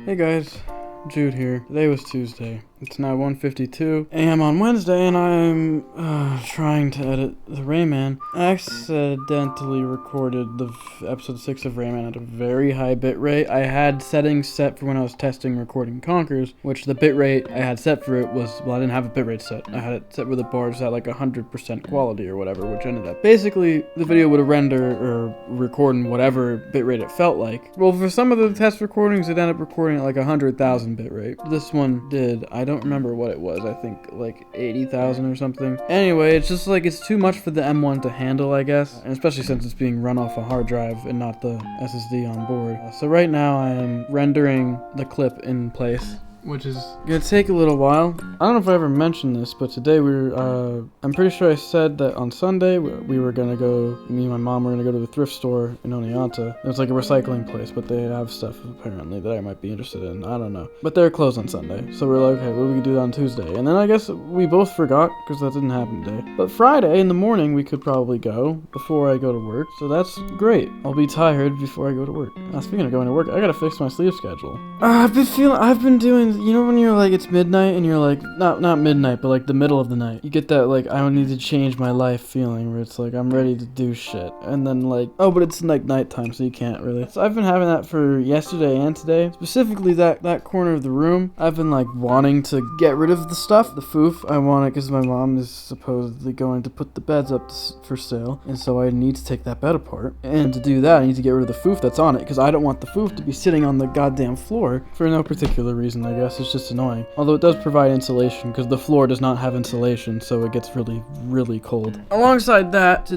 Hey guys, Jude here. Today was Tuesday. It's now 1:52 a.m. on Wednesday, and I'm trying to edit the Rayman. I accidentally recorded the episode 6 of Rayman at a very high bitrate. I had settings set for when I was testing recording Conkers, which the bitrate I had set for it was, well, I didn't have a bitrate set. I had it set where the bars at like 100% quality or whatever, which ended up basically the video would render or record in whatever bitrate it felt like. Well, for some of the test recordings, it ended up recording at like 100,000 bitrate. This one did. I don't remember what it was. I think like 80,000 or something. Anyway, it's just like it's too much for the M1 to handle, I guess, and especially since it's being run off a hard drive and not the SSD on board. So right now I am rendering the clip in place, which is gonna take a little while. I don't know if I ever mentioned this, but today I'm pretty sure I said that on Sunday we were gonna go, me and my mom were gonna go to the thrift store in Oneonta. It's like a recycling place, but they have stuff apparently that I might be interested in. I don't know. But they're closed on Sunday, so we're like, okay, well, we could do that on Tuesday. And then I guess we both forgot, because that didn't happen today. But Friday in the morning we could probably go before I go to work, so that's great. I'll be tired before I go to work. Speaking of going to work, I gotta fix my sleep schedule. I've been doing, you know when you're like, it's midnight and you're like, not midnight, but like the middle of the night. You get that like, I don't need to change my life feeling where it's like, I'm ready to do shit. And then like, oh, but it's like nighttime, so you can't really. So I've been having that for yesterday and today. Specifically that corner of the room. I've been like wanting to get rid of the stuff, the foof. I want it because my mom is supposedly going to put the beds up for sale. And so I need to take that bed apart. And to do that, I need to get rid of the foof that's on it, because I don't want the foof to be sitting on the goddamn floor for no particular reason, I guess. It's just annoying. Although it does provide insulation, because the floor does not have insulation, so it gets really, really cold. Alongside that,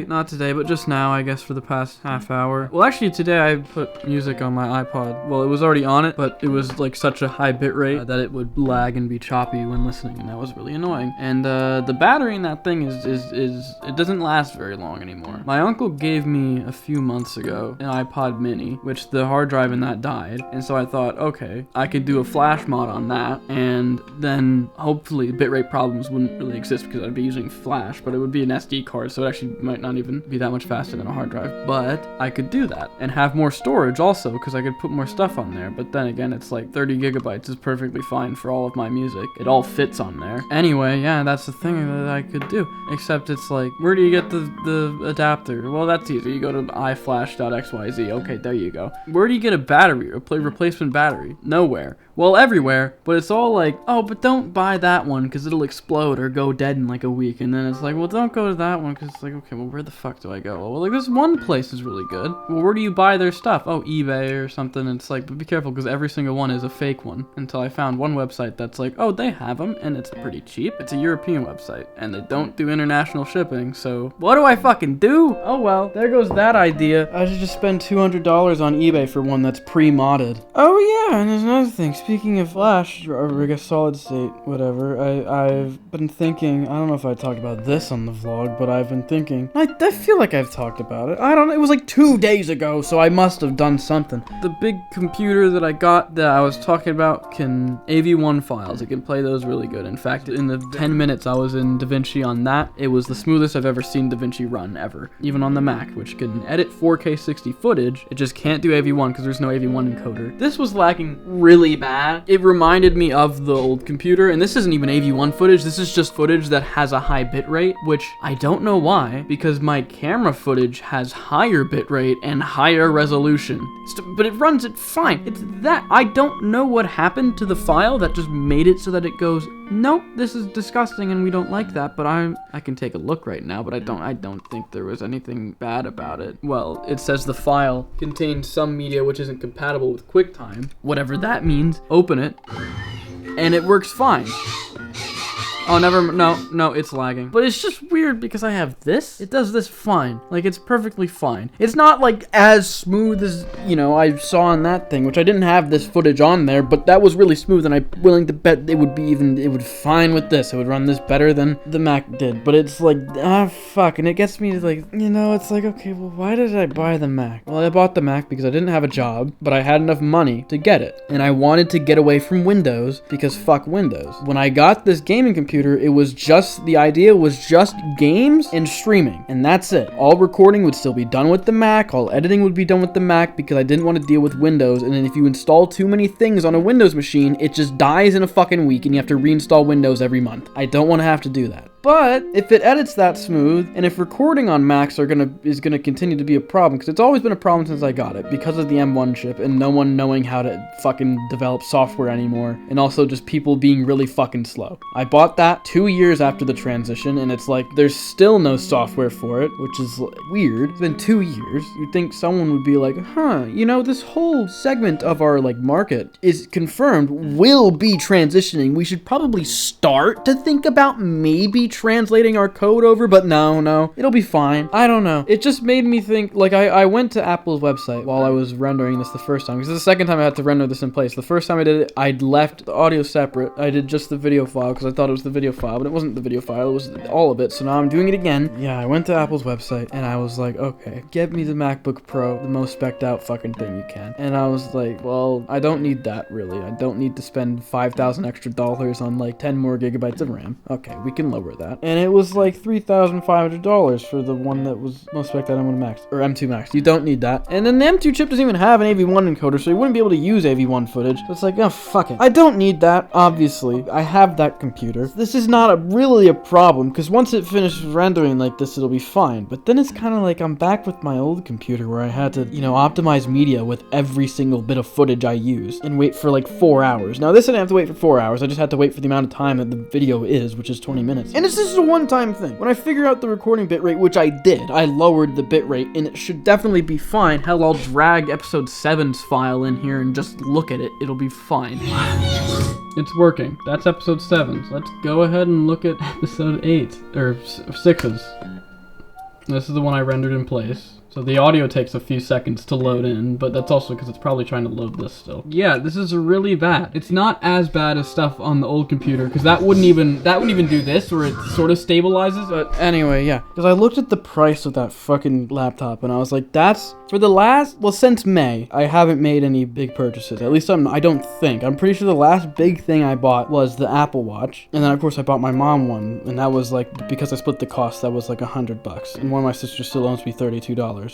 not today, but just now, I guess for the past half hour. Well, actually today I put music on my iPod. Well, it was already on it, but it was like such a high bit rate that it would lag and be choppy when listening, and that was really annoying. And the battery in that thing is it doesn't last very long anymore. My uncle gave me a few months ago an iPod mini, which the hard drive in that died, and so I thought, okay, I could do a flash mod on that, and then hopefully bitrate problems wouldn't really exist because I'd be using flash, but it would be an SD card, so it actually might not even be that much faster than a hard drive. But I could do that and have more storage also, because I could put more stuff on there. But then again, it's like 30 gigabytes is perfectly fine for all of my music. It all fits on there. Anyway, yeah, that's the thing that I could do. Except it's like, where do you get the adapter? Well, that's easy. You go to iflash.xyz. Okay, there you go. Where do you get a battery, a replacement battery? Nowhere. Well, everywhere, but it's all like, oh, but don't buy that one because it'll explode or go dead in like a week. And then it's like, well, don't go to that one because it's like, okay, well, where the fuck do I go? Well, like, this one place is really good. Well, where do you buy their stuff? Oh, eBay or something. And it's like, but be careful because every single one is a fake one. Until I found one website that's like, oh, they have them and it's pretty cheap. It's a European website and they don't do international shipping. So what do I fucking do? Oh, well, there goes that idea. I should just spend $200 on eBay for one that's pre-modded. Oh, yeah, and there's another thing. Speaking of Flash, or I guess solid state, whatever, I've been thinking, I don't know if I talked about this on the vlog, but I've been thinking, I feel like I've talked about it. I don't know, it was like 2 days ago, so I must have done something. The big computer that I got that I was talking about can AV1 files. It can play those really good. In fact, in the 10 minutes I was in DaVinci on that, it was the smoothest I've ever seen DaVinci run, ever. Even on the Mac, which can edit 4K 60 footage, it just can't do AV1 because there's no AV1 encoder. This was lagging really bad. It reminded me of the old computer, and this isn't even AV1 footage, this is just footage that has a high bitrate, which I don't know why, because my camera footage has higher bitrate and higher resolution. But it runs it fine. It's that, I don't know what happened to the file that just made it so that it goes, nope, this is disgusting and we don't like that, but I can take a look right now, but I don't think there was anything bad about it. Well, it says the file contains some media which isn't compatible with QuickTime, whatever that means. Open it, and it works fine. Oh, no, it's lagging. But it's just weird because I have this. It does this fine. Like, it's perfectly fine. It's not, like, as smooth as, you know, I saw on that thing, which I didn't have this footage on there, but that was really smooth, and I'm willing to bet it would fine with this. It would run this better than the Mac did. But it's like, fuck, and it gets me to, like, you know, it's like, okay, well, why did I buy the Mac? Well, I bought the Mac because I didn't have a job, but I had enough money to get it. And I wanted to get away from Windows because fuck Windows. When I got this gaming computer, computer. It was just, the idea was just games and streaming, and that's it. All recording would still be done with the Mac, all editing would be done with the Mac, because I didn't want to deal with Windows, and then if you install too many things on a Windows machine, it just dies in a fucking week, and you have to reinstall Windows every month. I don't want to have to do that. But if it edits that smooth, and if recording on Macs is gonna continue to be a problem, because it's always been a problem since I got it, because of the M1 chip and no one knowing how to fucking develop software anymore, and also just people being really fucking slow. I bought that 2 years after the transition, and it's like, there's still no software for it, which is weird. It's been 2 years. You'd think someone would be like, you know, this whole segment of our like market is confirmed will be transitioning. We should probably start to think about maybe translating our code over, but no, it'll be fine. I don't know. It just made me think, like, I went to Apple's website while I was rendering this the first time, because this is the second time I had to render this in place. The first time I did it, I'd left the audio separate. I did just the video file, because I thought it was the video file, but it wasn't the video file, it was all of it, so now I'm doing it again. Yeah, I went to Apple's website, and I was like, okay, get me the MacBook Pro, the most spec'd out fucking thing you can. And I was like, well, I don't need that, really. I don't need to spend $5,000 extra on, like, 10 more gigabytes of RAM. Okay, we can lower that. And it was like $3,500 for the one that was most spec'd out M1 Max, or M2 Max. You don't need that. And then the M2 chip doesn't even have an AV1 encoder, so you wouldn't be able to use AV1 footage. So it's like, oh, fuck it. I don't need that, obviously. I have that computer. This is not really a problem, because once it finishes rendering like this, it'll be fine. But then it's kind of like I'm back with my old computer where I had to, you know, optimize media with every single bit of footage I used and wait for like 4 hours. Now, this I didn't have to wait for 4 hours. I just had to wait for the amount of time that the video is, which is 20 minutes. And it's just a one-time thing. When I figure out the recording bitrate, which I did, I lowered the bitrate, and it should definitely be fine. Hell, I'll drag episode 7's file in here and just look at it. It'll be fine. It's working. That's episode 7. So let's go ahead and look at episode 8, or 6's. This is the one I rendered in place. So the audio takes a few seconds to load in, but that's also because it's probably trying to load this still. Yeah, this is really bad. It's not as bad as stuff on the old computer, because that wouldn't even do this, where it sort of stabilizes. But anyway, yeah. Because I looked at the price of that fucking laptop, and I was like, that's, for the last, well, since May, I haven't made any big purchases. At least I don't think. I'm pretty sure the last big thing I bought was the Apple Watch. And then, of course, I bought my mom one, and that was like, because I split the cost, that was like $100. And one of my sisters still owes me $32.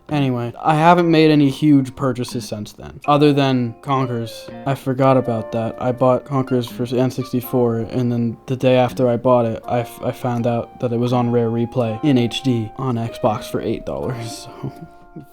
Anyway, I haven't made any huge purchases since then, other than Conkers. I forgot about that. I bought Conkers for N64, and then the day after I bought it, I found out that it was on Rare Replay in HD on Xbox for $8, so...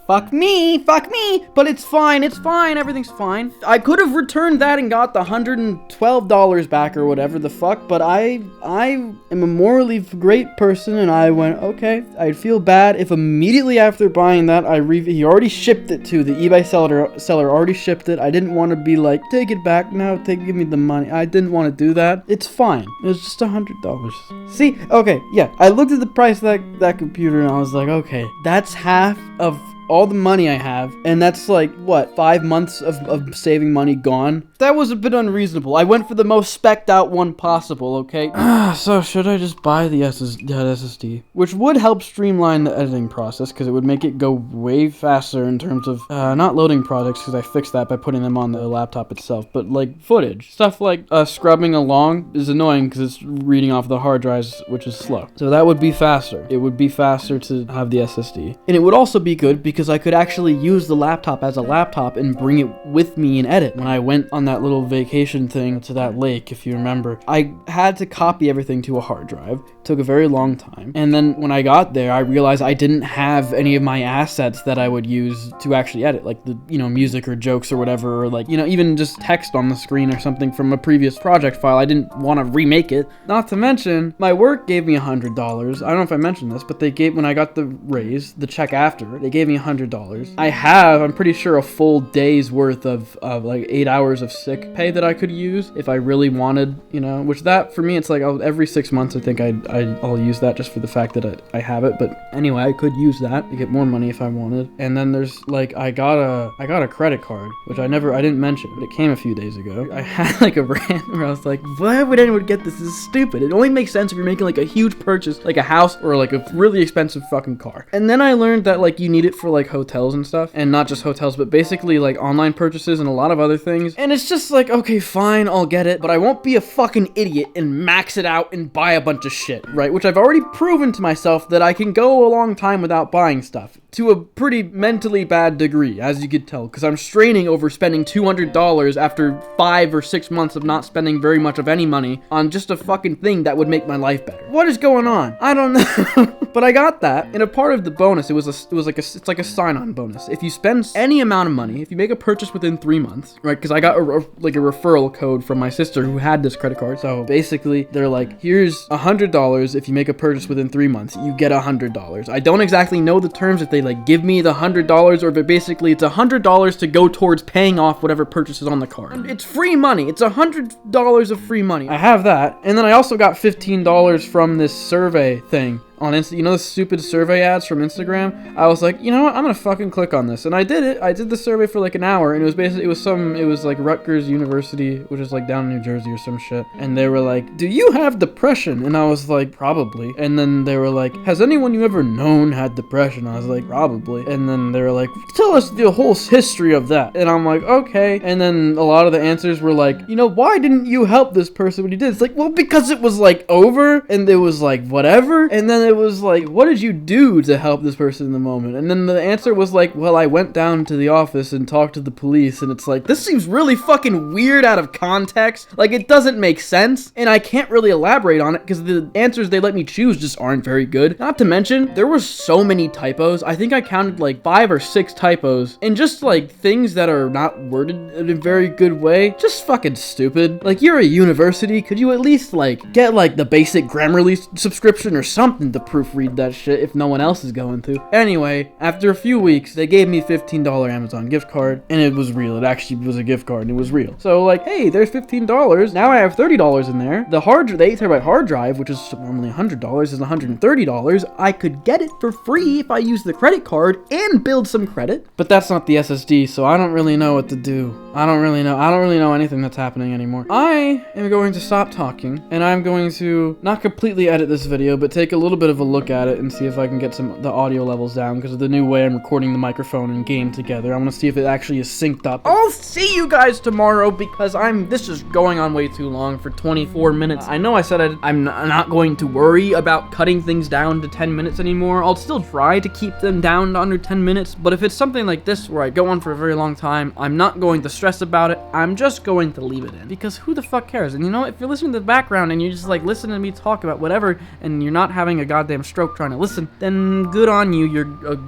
Fuck me, but it's fine, everything's fine. I could have returned that and got the $112 back or whatever the fuck, but I am a morally great person, and I went, okay, I'd feel bad if immediately after buying that, he already shipped it to the eBay seller already shipped it. I didn't want to be like, take it back now, give me the money. I didn't want to do that. It's fine. It was just $100. See, okay, yeah, I looked at the price of that computer, and I was like, okay, that's half of all the money I have, and that's like, what, 5 months of saving money gone? That was a bit unreasonable. I went for the most spec'd out one possible, okay? So should I just buy the SSD? Which would help streamline the editing process, because it would make it go way faster in terms of, not loading projects, because I fixed that by putting them on the laptop itself, but like footage. Stuff like scrubbing along is annoying because it's reading off the hard drives, which is slow. So that would be faster. It would be faster to have the SSD. And it would also be good because I could actually use the laptop as a laptop and bring it with me and edit. When I went on that little vacation thing to that lake, if you remember, I had to copy everything to a hard drive. It took a very long time. And then when I got there, I realized I didn't have any of my assets that I would use to actually edit, like the, you know, music or jokes or whatever, or like, you know, even just text on the screen or something from a previous project file. I didn't want to remake it. Not to mention, my work gave me $100. I don't know if I mentioned this, but when I got the raise, the check after, they gave me $100. I'm pretty sure, a full day's worth of like 8 hours of sick pay that I could use if I really wanted, you know, which that for me, it's like every 6 months I think I'll use that just for the fact that I have it. But anyway, I could use that to get more money if I wanted. And then there's like, I got a credit card, which I didn't mention, but it came a few days ago. I had like a rant where I was like, why would anyone get this? This is stupid. It only makes sense if you're making like a huge purchase, like a house or like a really expensive fucking car. And then I learned that like you need it for like like hotels and stuff, and not just hotels, but basically like online purchases and a lot of other things. And it's just like, okay, fine, I'll get it, but I won't be a fucking idiot and max it out and buy a bunch of shit, right? Which I've already proven to myself that I can go a long time without buying stuff, to a pretty mentally bad degree, as you could tell, because I'm straining over spending $200 after 5 or 6 months of not spending very much of any money on just a fucking thing that would make my life better. What is going on? I don't know. But I got that, and a part of the bonus, it's like a sign-on bonus. If you spend any amount of money, if you make a purchase within 3 months, right? Because I got a referral code from my sister who had this credit card. So basically, they're like, here's $100 if you make a purchase within 3 months, you get $100. I don't exactly know the terms if they like give me the $100 or if basically it's $100 to go towards paying off whatever purchase is on the card. And it's free money. It's $100 of free money. I have that, and then I also got $15 from this survey thing on Insta. You know the stupid survey ads from Instagram? I was like, you know what? I'm gonna fucking click on this, and I did it. I did the survey for like an hour, and it was basically it was like Rutgers University, which is like down in New Jersey or some shit. And they were like, do you have depression? And I was like, probably. And then they were like, has anyone you ever known had depression? I was like, probably. And then they were like, tell us the whole history of that. And I'm like, okay. And then a lot of the answers were like, you know, why didn't you help this person when you did? It's like, well, because it was like over, and it was like whatever. And then it was like, what did you do to help this person in the moment? And then the answer was like, well, I went down to the office and talked to the police. And it's like, this seems really fucking weird out of context. Like, it doesn't make sense, and I can't really elaborate on it because the answers they let me choose just aren't very good. Not to mention, there were so many typos. I think I counted like 5 or 6 typos, and just like things that are not worded in a very good way. Just fucking stupid. Like, you're a university, could you at least like get like the basic Grammarly subscription or something to proofread that shit if no one else is going to? Anyway, after a few weeks, they gave me $15 Amazon gift card, and it was real. It actually was a gift card, and it was real. So like, hey, there's $15. Now I have $30 in there. The 8TB hard drive, which is normally $100, is $130. I could get it for free if I use the credit card and build some credit. But that's not the SSD, so I don't really know what to do. I don't really know anything that's happening anymore. I am going to stop talking, and I'm going to not completely edit this video, but take a little bit of a look at it and see if I can get the audio levels down because of the new way I'm recording the microphone and game together. I want to see if it actually is synced up. I'll see you guys tomorrow because this is going on way too long for 24 minutes. I know I said I'm not going to worry about cutting things down to 10 minutes anymore. I'll still try to keep them down to under 10 minutes, but if it's something like this where I go on for a very long time, I'm not going to stress about it. I'm just going to leave it in because who the fuck cares? And you know, if you're listening to the background and you just like listen to me talk about whatever and you're not having a goddamn stroke trying to listen, then good on you. You're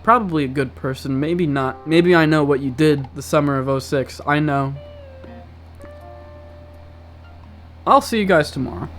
probably a good person. Maybe not. Maybe I know what you did the summer of 06. I know. I'll see you guys tomorrow.